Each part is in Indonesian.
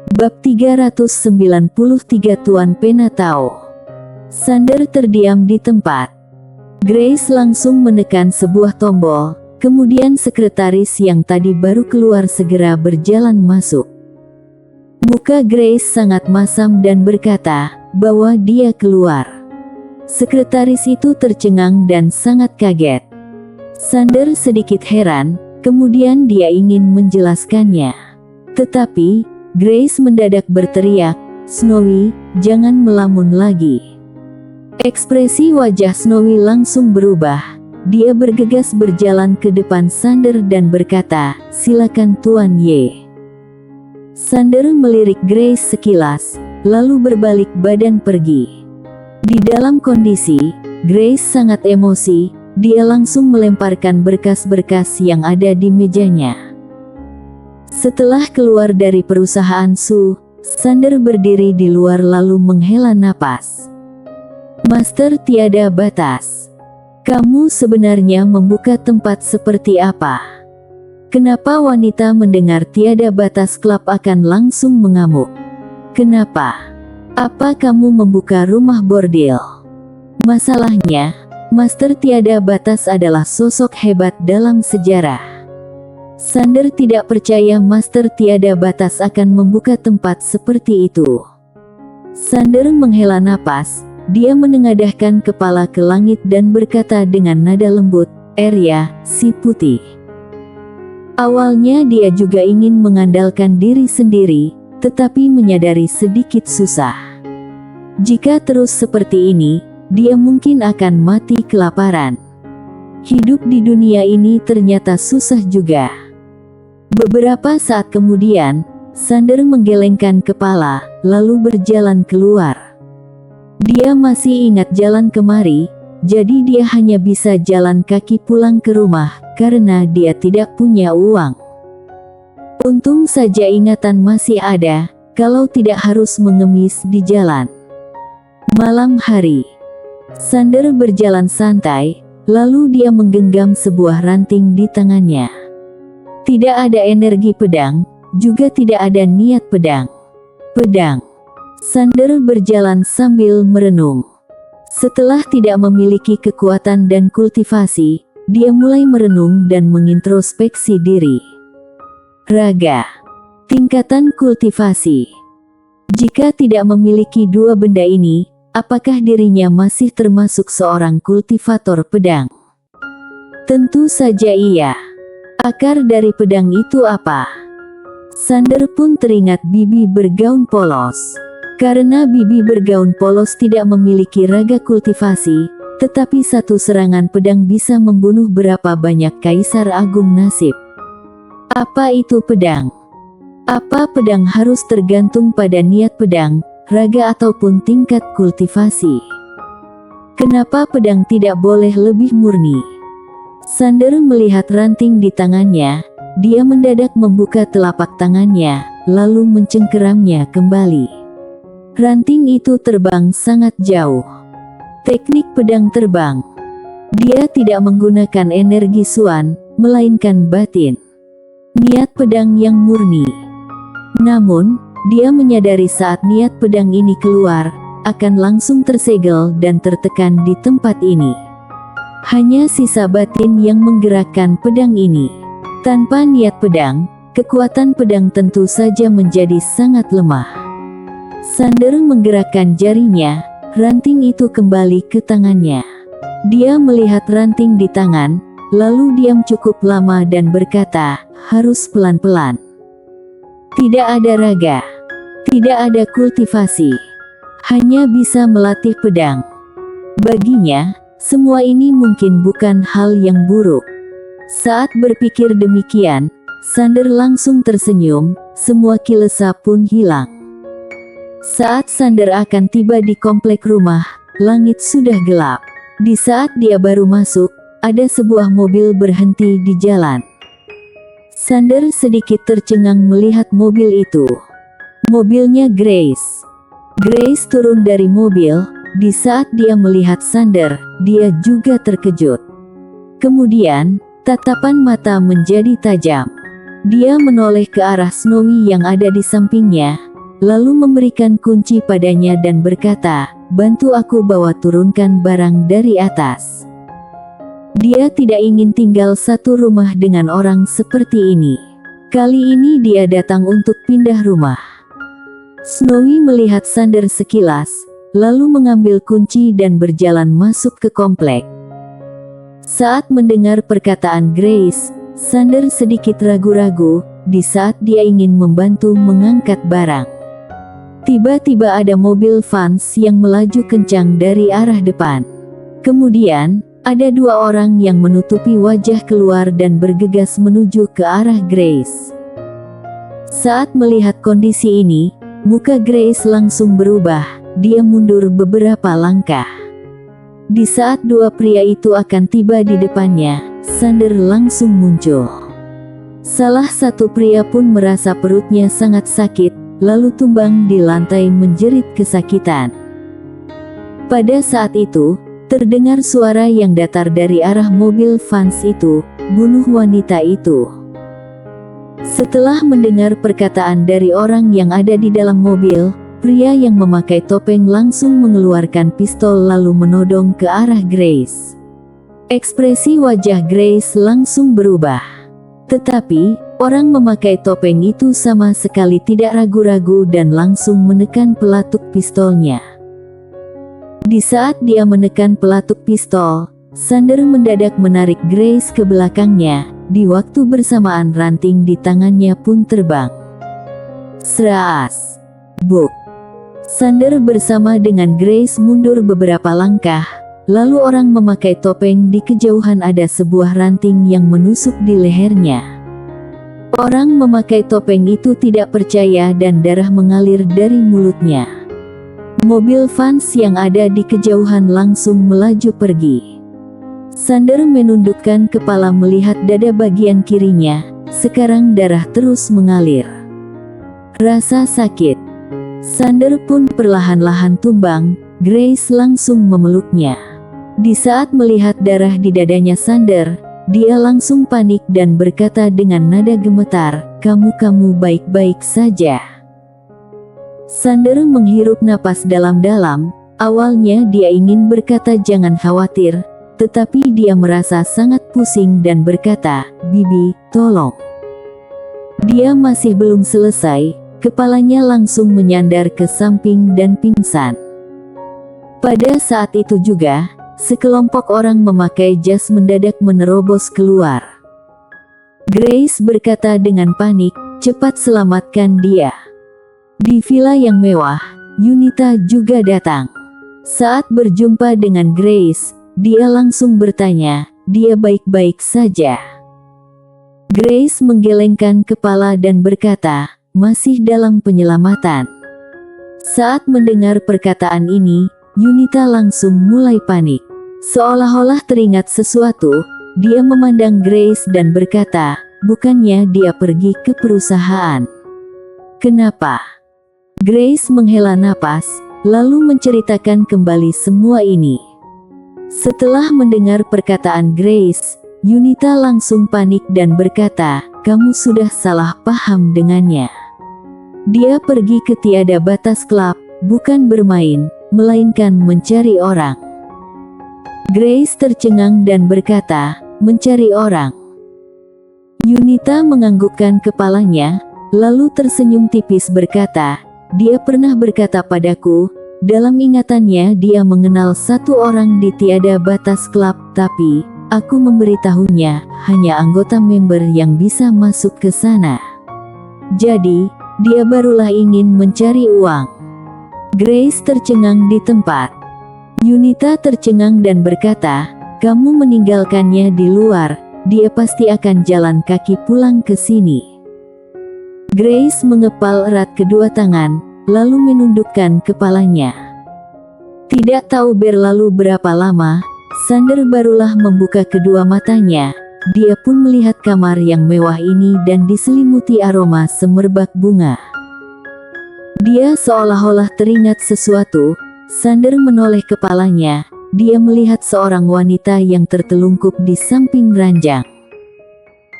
Bab 393 Tuan Pena tahu. Xander terdiam di tempat. Grace langsung menekan sebuah tombol, kemudian sekretaris yang tadi baru keluar segera berjalan masuk. Muka Grace sangat masam dan berkata bahwa dia keluar. Sekretaris itu tercengang dan sangat kaget. Xander sedikit heran, kemudian dia ingin menjelaskannya. Tetapi Grace mendadak berteriak, "Snowy, jangan melamun lagi." Ekspresi wajah Snowy langsung berubah. Dia bergegas berjalan ke depan Xander dan berkata, "Silakan Tuan Y." Xander melirik Grace sekilas, lalu berbalik badan pergi. Di dalam kondisi, Grace sangat emosi, dia langsung melemparkan berkas-berkas yang ada di mejanya. Setelah keluar dari perusahaan Su, Xander berdiri di luar lalu menghela napas. "Master tiada batas. Kamu sebenarnya membuka tempat seperti apa? Kenapa wanita mendengar tiada batas klub akan langsung mengamuk? Kenapa? Apa kamu membuka rumah bordil?" Masalahnya, Master tiada batas adalah sosok hebat dalam sejarah. Xander tidak percaya Master tiada batas akan membuka tempat seperti itu. Xander menghela napas, dia menengadahkan kepala ke langit dan berkata dengan nada lembut, "Arya, si putih." Awalnya dia juga ingin mengandalkan diri sendiri, tetapi menyadari sedikit susah. Jika terus seperti ini, dia mungkin akan mati kelaparan. Hidup di dunia ini ternyata susah juga. Beberapa saat kemudian, Xander menggelengkan kepala, lalu berjalan keluar. Dia masih ingat jalan kemari, jadi dia hanya bisa jalan kaki pulang ke rumah, karena dia tidak punya uang. Untung saja ingatan masih ada, kalau tidak harus mengemis di jalan. Malam hari, Xander berjalan santai, lalu dia menggenggam sebuah ranting di tangannya. Tidak ada energi pedang, juga tidak ada niat pedang. Pedang. Xander berjalan sambil merenung. Setelah tidak memiliki kekuatan dan kultivasi, dia mulai merenung dan mengintrospeksi diri. Raga. Tingkatan kultivasi. Jika tidak memiliki dua benda ini, apakah dirinya masih termasuk seorang kultivator pedang? Tentu saja iya. Akar dari pedang itu apa? Xander pun teringat bibi bergaun polos. Karena bibi bergaun polos tidak memiliki raga kultivasi, tetapi satu serangan pedang bisa membunuh berapa banyak kaisar agung nasib. Apa itu pedang? Apa pedang harus tergantung pada niat pedang, raga ataupun tingkat kultivasi? Kenapa pedang tidak boleh lebih murni? Xander melihat ranting di tangannya, dia mendadak membuka telapak tangannya, lalu mencengkeramnya kembali. Ranting itu terbang sangat jauh. Teknik pedang terbang. Dia tidak menggunakan energi suan, melainkan batin. Niat pedang yang murni. Namun, dia menyadari saat niat pedang ini keluar, akan langsung tersegel dan tertekan di tempat ini. Hanya sisa batin yang menggerakkan pedang ini. Tanpa niat pedang, kekuatan pedang tentu saja menjadi sangat lemah. Xander menggerakkan jarinya, ranting itu kembali ke tangannya. Dia melihat ranting di tangan, lalu diam cukup lama dan berkata, "Harus pelan-pelan. Tidak ada raga. Tidak ada kultivasi. Hanya bisa melatih pedang." Baginya, semua ini mungkin bukan hal yang buruk. Saat berpikir demikian, Xander langsung tersenyum, semua kilesa pun hilang. Saat Xander akan tiba di komplek rumah, langit sudah gelap. Di saat dia baru masuk, ada sebuah mobil berhenti di jalan. Xander sedikit tercengang melihat mobil itu. Mobilnya Grace. Grace turun dari mobil. Di saat dia melihat Xander, dia juga terkejut. Kemudian, tatapan mata menjadi tajam. Dia menoleh ke arah Snowy yang ada di sampingnya, lalu memberikan kunci padanya dan berkata, "Bantu aku bawa turunkan barang dari atas." Dia tidak ingin tinggal satu rumah dengan orang seperti ini. Kali ini dia datang untuk pindah rumah. Snowy melihat Sander sekilas, lalu mengambil kunci dan berjalan masuk ke komplek. Saat mendengar perkataan Grace, Sander sedikit ragu-ragu di saat dia ingin membantu mengangkat barang. Tiba-tiba ada mobil Vans yang melaju kencang dari arah depan. Kemudian, ada dua orang yang menutupi wajah keluar dan bergegas menuju ke arah Grace. Saat melihat kondisi ini, muka Grace langsung berubah. Dia mundur beberapa langkah. Di saat dua pria itu akan tiba di depannya, Sander langsung muncul. Salah satu pria pun merasa perutnya sangat sakit, lalu tumbang di lantai menjerit kesakitan. Pada saat itu, terdengar suara yang datar dari arah mobil Vans itu, "Bunuh wanita itu." Setelah mendengar perkataan dari orang yang ada di dalam mobil, pria yang memakai topeng langsung mengeluarkan pistol lalu menodong ke arah Grace. Ekspresi wajah Grace langsung berubah. Tetapi, orang memakai topeng itu sama sekali tidak ragu-ragu dan langsung menekan pelatuk pistolnya. Di saat dia menekan pelatuk pistol, Sander mendadak menarik Grace ke belakangnya. Di waktu bersamaan ranting di tangannya pun terbang. Sraas. Buk. Sander bersama dengan Grace mundur beberapa langkah, lalu orang memakai topeng di kejauhan ada sebuah ranting yang menusuk di lehernya. Orang memakai topeng itu tidak percaya dan darah mengalir dari mulutnya. Mobil Vans yang ada di kejauhan langsung melaju pergi. Sander menundukkan kepala melihat dada bagian kirinya, sekarang darah terus mengalir. Rasa sakit. Sander pun perlahan-lahan tumbang, Grace langsung memeluknya. Di saat melihat darah di dadanya Sander, dia langsung panik dan berkata dengan nada gemetar, "Kamu baik-baik saja?" Sander menghirup napas dalam-dalam. Awalnya dia ingin berkata jangan khawatir, tetapi dia merasa sangat pusing dan berkata, "Bibi, tolong." Dia masih belum selesai, kepalanya langsung menyandar ke samping dan pingsan. Pada saat itu juga, sekelompok orang memakai jas mendadak menerobos keluar. Grace berkata dengan panik, "Cepat selamatkan dia." Di villa yang mewah, Yunita juga datang. Saat berjumpa dengan Grace, dia langsung bertanya, "Dia baik-baik saja?" Grace menggelengkan kepala dan berkata, "Masih dalam penyelamatan." Saat mendengar perkataan ini, Yunita langsung mulai panik. Seolah-olah teringat sesuatu, dia memandang Grace dan berkata, "Bukannya dia pergi ke perusahaan? Kenapa?" Grace menghela napas, lalu menceritakan kembali semua ini. Setelah mendengar perkataan Grace, Yunita langsung panik dan berkata, "Kamu sudah salah paham dengannya. Dia pergi ke Tiada Batas Club, bukan bermain, melainkan mencari orang." Grace tercengang dan berkata, "Mencari orang?" Yunita menganggukkan kepalanya, lalu tersenyum tipis berkata, "Dia pernah berkata padaku, dalam ingatannya dia mengenal satu orang di Tiada Batas Club, tapi aku memberitahunya, hanya anggota member yang bisa masuk ke sana. Jadi, dia barulah ingin mencari uang." Grace tercengang di tempat. Yunita tercengang dan berkata, "Kamu meninggalkannya di luar, dia pasti akan jalan kaki pulang ke sini." Grace mengepal erat kedua tangan, lalu menundukkan kepalanya. Tidak tahu berlalu berapa lama, Sander barulah membuka kedua matanya. Dia pun melihat kamar yang mewah ini dan diselimuti aroma semerbak bunga. Dia seolah-olah teringat sesuatu. Sander menoleh kepalanya. Dia melihat seorang wanita yang tertelungkup di samping ranjang.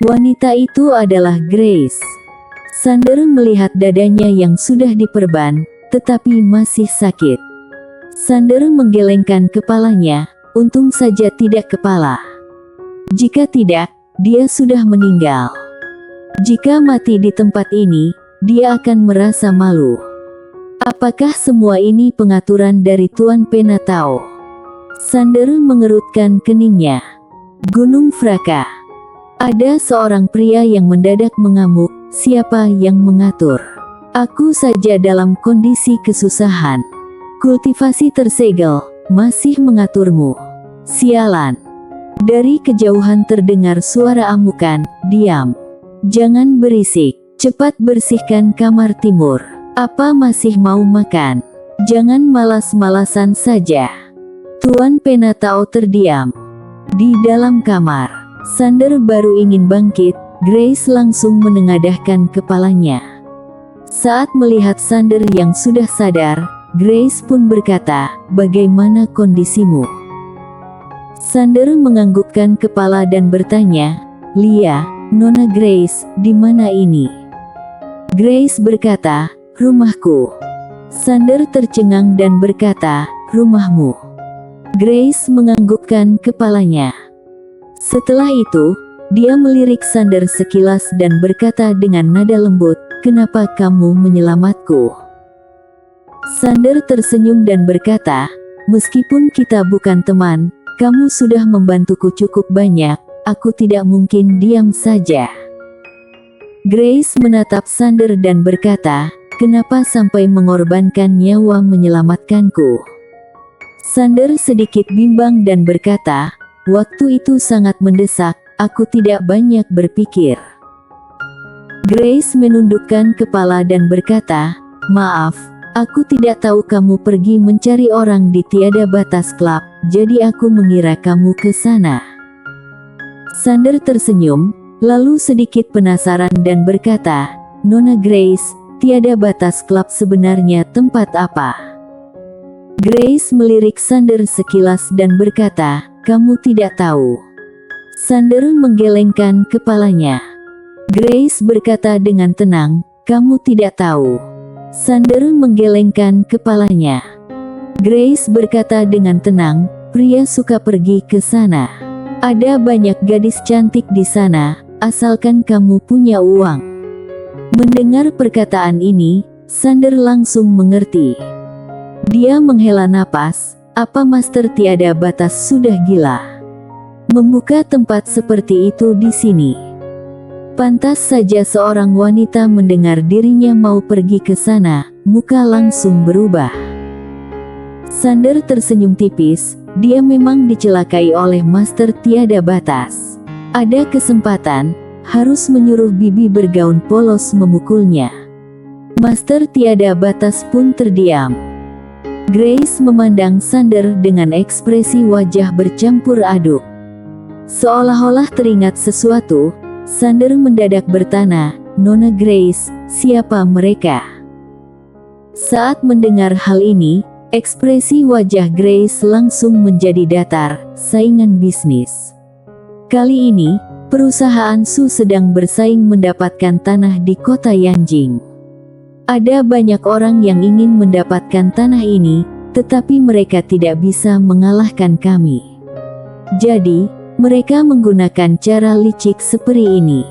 Wanita itu adalah Grace. Sander melihat dadanya yang sudah diperban, tetapi masih sakit. Sander menggelengkan kepalanya, untung saja tidak kepala. Jika tidak, dia sudah meninggal. Jika mati di tempat ini, dia akan merasa malu. Apakah semua ini pengaturan dari Tuan Penatao? Sander mengerutkan keningnya. Gunung Fraka. Ada seorang pria yang mendadak mengamuk. Siapa yang mengatur? Aku saja dalam kondisi kesusahan. Kultivasi tersegel, masih mengaturmu. Sialan. Dari kejauhan terdengar suara amukan. Diam. Jangan berisik. Cepat bersihkan kamar timur. Apa masih mau makan? Jangan malas-malasan saja. Tuan Penatao terdiam. Di dalam kamar, Sander baru ingin bangkit. Grace langsung menengadahkan kepalanya. Saat melihat Sander yang sudah sadar, Grace pun berkata, "Bagaimana kondisimu?" Sander menganggukkan kepala dan bertanya, "Lia, Nona Grace, di mana ini?" Grace berkata, "Rumahku." Sander tercengang dan berkata, "Rumahmu?" Grace menganggukkan kepalanya. Setelah itu, dia melirik Sander sekilas dan berkata dengan nada lembut, "Kenapa kamu menyelamatku?" Sander tersenyum dan berkata, "Meskipun kita bukan teman, kamu sudah membantuku cukup banyak, aku tidak mungkin diam saja." Grace menatap Sander dan berkata, "Kenapa sampai mengorbankan nyawa menyelamatkanku?" Sander sedikit bimbang dan berkata, "Waktu itu sangat mendesak. Aku tidak banyak berpikir." Grace menundukkan kepala dan berkata, "Maaf, aku tidak tahu kamu pergi mencari orang di Tiada Batas Club, jadi aku mengira kamu ke sana." Sander tersenyum, lalu sedikit penasaran dan berkata, "Nona Grace, Tiada Batas Club sebenarnya tempat apa?" Grace melirik Sander sekilas dan berkata, "Kamu tidak tahu." Sander menggelengkan kepalanya. Grace berkata dengan tenang, "Kamu tidak tahu." Sander menggelengkan kepalanya. Grace berkata dengan tenang, "Pria suka pergi ke sana. Ada banyak gadis cantik di sana, asalkan kamu punya uang." Mendengar perkataan ini, Sander langsung mengerti. Dia menghela napas, apa Master Tiada Batas sudah gila? Membuka tempat seperti itu di sini. Pantas saja seorang wanita mendengar dirinya mau pergi ke sana, muka langsung berubah. Sander tersenyum tipis, dia memang dicelakai oleh Master Tiada Batas. Ada kesempatan, harus menyuruh bibi bergaun polos memukulnya. Master Tiada Batas pun terdiam. Grace memandang Sander dengan ekspresi wajah bercampur aduk. Seolah-olah teringat sesuatu, Sander mendadak bertanya, "Nona Grace, siapa mereka?" Saat mendengar hal ini, ekspresi wajah Grace langsung menjadi datar, saingan bisnis. Kali ini, perusahaan Su sedang bersaing mendapatkan tanah di kota Yanjing. Ada banyak orang yang ingin mendapatkan tanah ini, tetapi mereka tidak bisa mengalahkan kami. Jadi, mereka menggunakan cara licik seperti ini.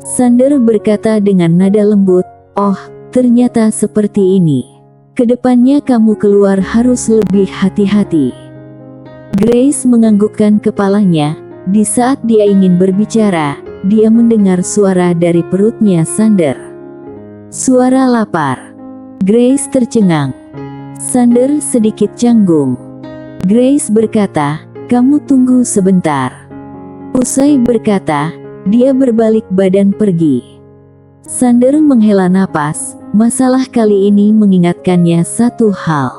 Sander berkata dengan nada lembut, "Oh, ternyata seperti ini. Kedepannya kamu keluar harus lebih hati-hati." Grace menganggukkan kepalanya. Di saat dia ingin berbicara, dia mendengar suara dari perutnya Sander. Suara lapar. Grace tercengang. Sander sedikit canggung. Grace berkata, "Kamu tunggu sebentar." Usai berkata, dia berbalik badan pergi. Sander menghela napas, masalah kali ini mengingatkannya satu hal.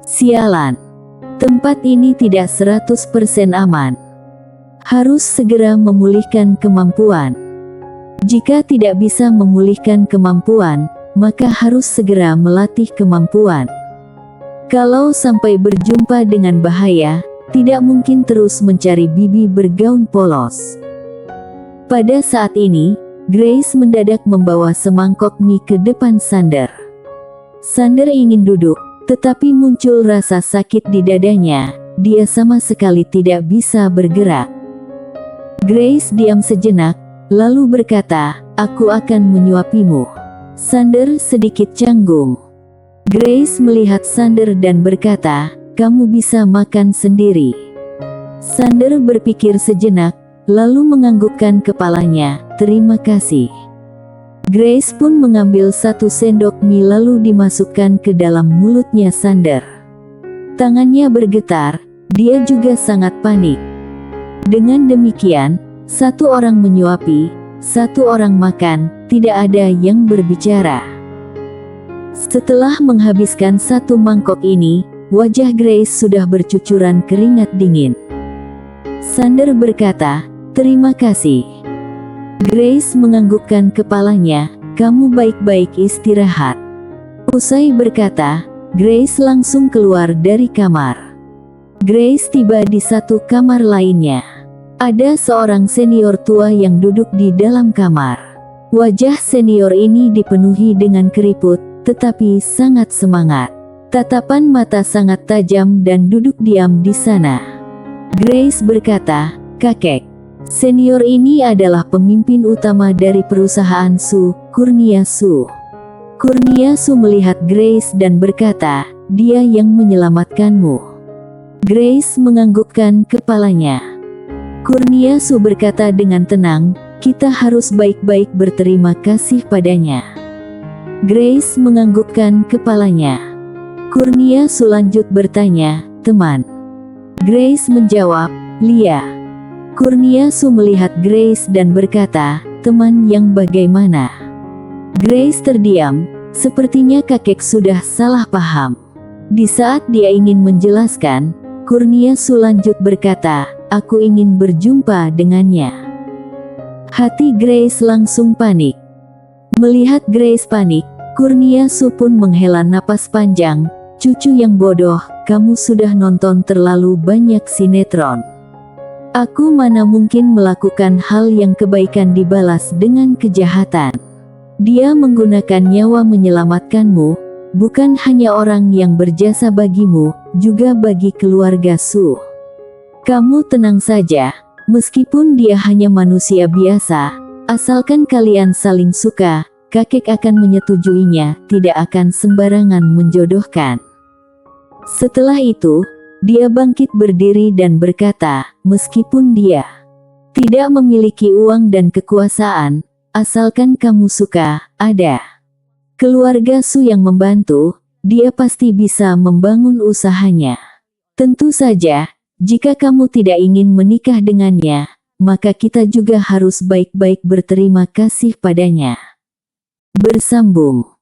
Sialan. Tempat ini tidak 100% aman. Harus segera memulihkan kemampuan. Jika tidak bisa memulihkan kemampuan, maka harus segera melatih kemampuan. Kalau sampai berjumpa dengan bahaya, tidak mungkin terus mencari bibi bergaun polos. Pada saat ini, Grace mendadak membawa semangkok mie ke depan Sander. Sander ingin duduk, tetapi muncul rasa sakit di dadanya. Dia sama sekali tidak bisa bergerak. Grace diam sejenak, lalu berkata, "Aku akan menyuapimu." Sander sedikit canggung. Grace melihat Sander dan berkata, "Kamu bisa makan sendiri." Sander berpikir sejenak, lalu menganggukkan kepalanya, "Terima kasih." Grace pun mengambil 1 sendok mie lalu dimasukkan ke dalam mulutnya Sander. Tangannya bergetar, dia juga sangat panik. Dengan demikian, 1 orang menyuapi, 1 orang makan, tidak ada yang berbicara. Setelah menghabiskan 1 mangkok ini, wajah Grace sudah bercucuran keringat dingin. Sander berkata, "Terima kasih." Grace menganggukkan kepalanya, "Kamu baik-baik istirahat." Usai berkata, Grace langsung keluar dari kamar. Grace tiba di 1 kamar lainnya. Ada seorang senior tua yang duduk di dalam kamar. Wajah senior ini dipenuhi dengan keriput, tetapi sangat semangat. Tatapan mata sangat tajam dan duduk diam di sana. Grace berkata, "Kakek, senior ini adalah pemimpin utama dari perusahaan Su, Kurnia Su." Kurnia Su melihat Grace dan berkata, "Dia yang menyelamatkanmu." Grace menganggukkan kepalanya. Kurnia Su berkata dengan tenang, "Kita harus baik-baik berterima kasih padanya." Grace menganggukkan kepalanya. Kurnia Su lanjut bertanya, "Teman?" Grace menjawab, "Lia." Kurnia Su melihat Grace dan berkata, "Teman yang bagaimana?" Grace terdiam, sepertinya kakek sudah salah paham. Di saat dia ingin menjelaskan, Kurnia Su lanjut berkata, "Aku ingin berjumpa dengannya." Hati Grace langsung panik. Melihat Grace panik, Kurnia Su pun menghela napas panjang, "Cucu yang bodoh, kamu sudah nonton terlalu banyak sinetron. Aku mana mungkin melakukan hal yang kebaikan dibalas dengan kejahatan. Dia menggunakan nyawa menyelamatkanmu, bukan hanya orang yang berjasa bagimu, juga bagi keluarga Su. Kamu tenang saja, meskipun dia hanya manusia biasa, asalkan kalian saling suka, kakek akan menyetujuinya, tidak akan sembarangan menjodohkan." Setelah itu, dia bangkit berdiri dan berkata, "Meskipun dia tidak memiliki uang dan kekuasaan, asalkan kamu suka, ada keluarga Su yang membantu, dia pasti bisa membangun usahanya. Tentu saja, jika kamu tidak ingin menikah dengannya, maka kita juga harus baik-baik berterima kasih padanya." Bersambung.